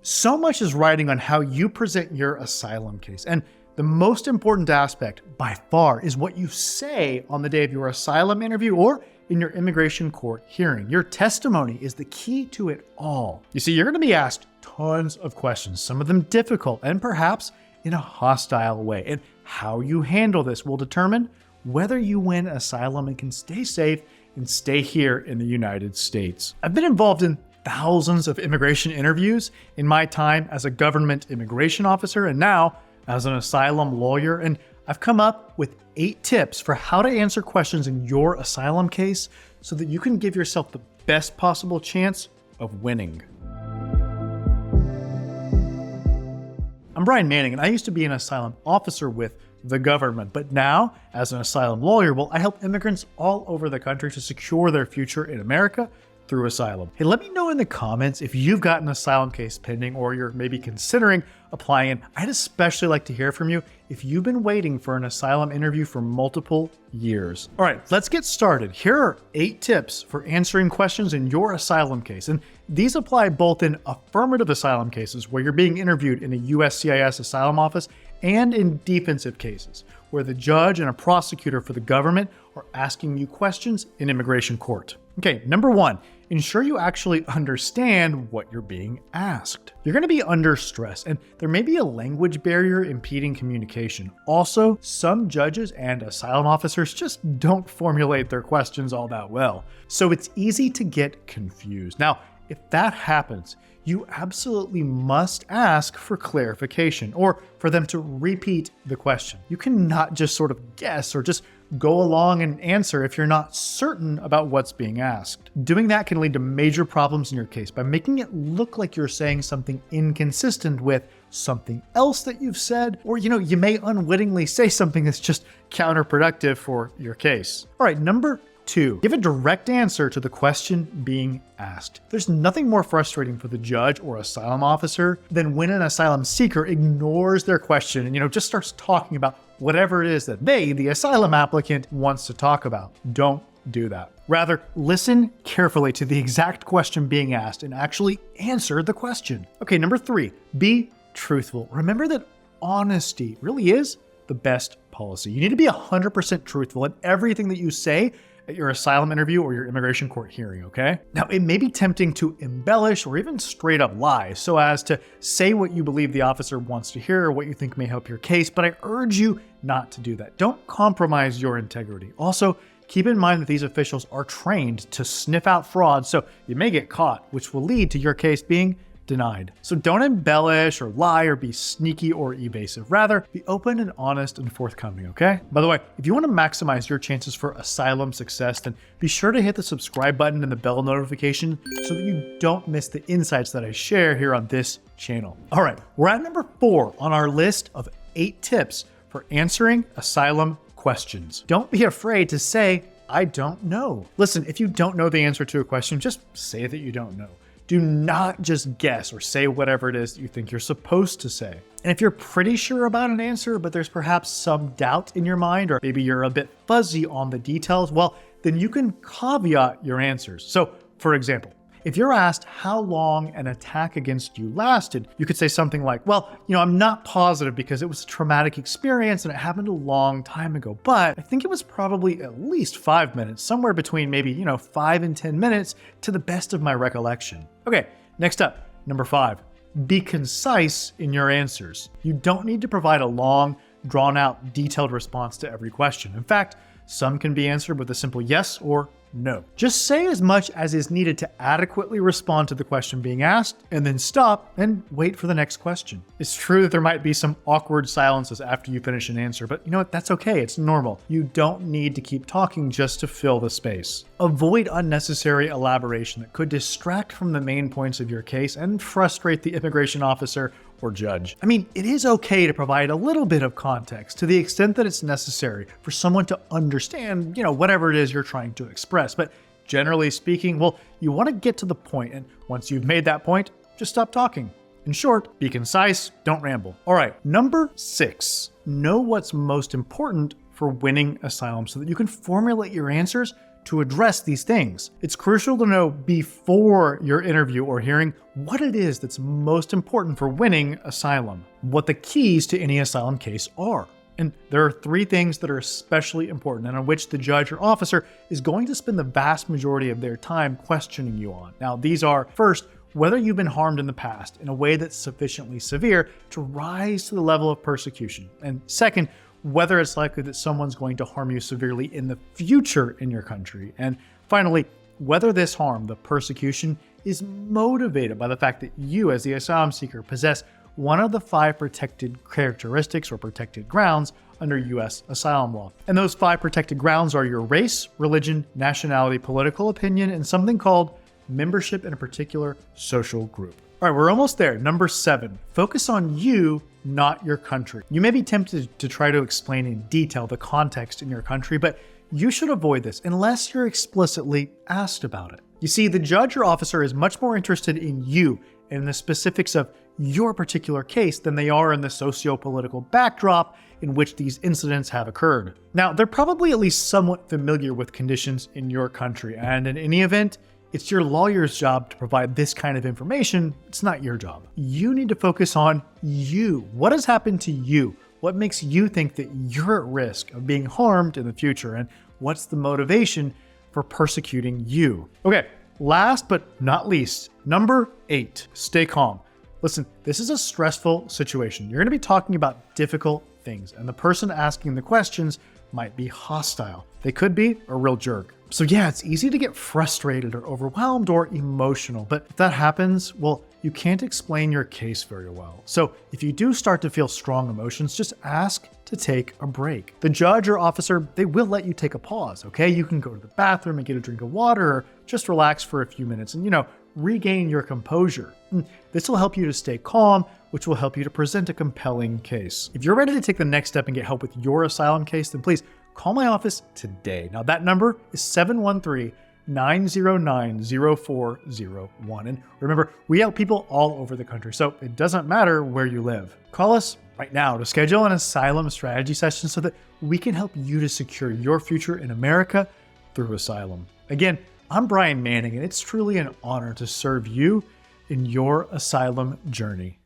So much is riding on how you present your asylum case. And the most important aspect by far is what you say on the day of your asylum interview or in your immigration court hearing. Your testimony is the key to it all. You see, you're going to be asked tons of questions, some of them difficult and perhaps in a hostile way. And how you handle this will determine whether you win asylum and can stay safe and stay here in the United States. I've been involved in thousands of immigration interviews in my time as a government immigration officer and now as an asylum lawyer, and I've come up with 8 tips for how to answer questions in your asylum case so that you can give yourself the best possible chance of winning. I'm Brian Manning, and I used to be an asylum officer with the government, but now, as an asylum lawyer, well, I help immigrants all over the country to secure their future in America through asylum. Hey, let me know in the comments if you've got an asylum case pending or you're maybe considering applying. And I'd especially like to hear from you if you've been waiting for an asylum interview for multiple years. All right, let's get started. Here are 8 tips for answering questions in your asylum case. And these apply both in affirmative asylum cases where you're being interviewed in a USCIS asylum office and in defensive cases where the judge and a prosecutor for the government are asking you questions in immigration court. Okay, number 1, ensure you actually understand what you're being asked. You're going to be under stress, and there may be a language barrier impeding communication. Also, some judges and asylum officers just don't formulate their questions all that well, so it's easy to get confused. Now, if that happens, you absolutely must ask for clarification or for them to repeat the question. You cannot just sort of guess or just go along and answer if you're not certain about what's being asked. Doing that can lead to major problems in your case by making it look like you're saying something inconsistent with something else that you've said, or you may unwittingly say something that's just counterproductive for your case. All right, number 2, give a direct answer to the question being asked. There's nothing more frustrating for the judge or asylum officer than when an asylum seeker ignores their question and just starts talking about whatever it is that they, the asylum applicant, wants to talk about. Don't do that. Rather, listen carefully to the exact question being asked and actually answer the question. Okay, number 3, be truthful. Remember that honesty really is the best policy. You need to be 100% truthful in everything that you say at your asylum interview or your immigration court hearing, okay? Now, it may be tempting to embellish or even straight up lie so as to say what you believe the officer wants to hear or what you think may help your case, but I urge you not to do that. Don't compromise your integrity. Also, keep in mind that these officials are trained to sniff out fraud, so you may get caught, which will lead to your case being denied. So don't embellish or lie or be sneaky or evasive. Rather, be open and honest and forthcoming, okay? By the way, if you want to maximize your chances for asylum success, then be sure to hit the subscribe button and the bell notification so that you don't miss the insights that I share here on this channel. All right, we're at number 4 on our list of 8 tips for answering asylum questions. Don't be afraid to say, I don't know. Listen, if you don't know the answer to a question, just say that you don't know. Do not just guess or say whatever it is that you think you're supposed to say. And if you're pretty sure about an answer, but there's perhaps some doubt in your mind, or maybe you're a bit fuzzy on the details, well, then you can caveat your answers. So, for example, if you're asked how long an attack against you lasted, you could say something like, well, I'm not positive because it was a traumatic experience and it happened a long time ago, but I think it was probably at least 5 minutes, somewhere between maybe, 5 and 10 minutes to the best of my recollection. Okay, next up, number 5, be concise in your answers. You don't need to provide a long, drawn-out, detailed response to every question. In fact, some can be answered with a simple yes or no. Just say as much as is needed to adequately respond to the question being asked, and then stop and wait for the next question. It's true that there might be some awkward silences after you finish an answer, but you know what? That's okay. It's normal. You don't need to keep talking just to fill the space. Avoid unnecessary elaboration that could distract from the main points of your case and frustrate the immigration officer or judge. I mean, it is okay to provide a little bit of context to the extent that it's necessary for someone to understand, whatever it is you're trying to express. But generally speaking, well, you want to get to the point, and once you've made that point, just stop talking. In short, be concise, don't ramble. All right, number 6, know what's most important for winning asylum so that you can formulate your answers to address these things. It's crucial to know before your interview or hearing what it is that's most important for winning asylum, what the keys to any asylum case are. And there are 3 things that are especially important and on which the judge or officer is going to spend the vast majority of their time questioning you on. Now, these are, first, whether you've been harmed in the past in a way that's sufficiently severe to rise to the level of persecution. And second, whether it's likely that someone's going to harm you severely in the future in your country. And finally, whether this harm, the persecution, is motivated by the fact that you, as the asylum seeker, possess one of the 5 protected characteristics or protected grounds under U.S. asylum law. And those 5 protected grounds are your race, religion, nationality, political opinion, and something called membership in a particular social group. All right, we're almost there. Number 7, focus on you, not your country. You may be tempted to try to explain in detail the context in your country, but you should avoid this unless you're explicitly asked about it. You see, the judge or officer is much more interested in you and in the specifics of your particular case than they are in the socio-political backdrop in which these incidents have occurred. Now, they're probably at least somewhat familiar with conditions in your country, and in any event, it's your lawyer's job to provide this kind of information. It's not your job. You need to focus on you. What has happened to you? What makes you think that you're at risk of being harmed in the future? And what's the motivation for persecuting you? Okay, last but not least, number 8, stay calm. Listen, this is a stressful situation. You're going to be talking about difficult things, and the person asking the questions might be hostile. They could be a real jerk. So yeah, it's easy to get frustrated or overwhelmed or emotional, but if that happens, well, you can't explain your case very well. So if you do start to feel strong emotions, just ask to take a break. The judge or officer, they will let you take a pause, okay? You can go to the bathroom and get a drink of water or just relax for a few minutes and, regain your composure. This will help you to stay calm, which will help you to present a compelling case. If you're ready to take the next step and get help with your asylum case, then please call my office today. Now that number is 713-909-0401. And remember, we help people all over the country, so it doesn't matter where you live. Call us right now to schedule an asylum strategy session so that we can help you to secure your future in America through asylum. Again, I'm Brian Manning, and it's truly an honor to serve you in your asylum journey.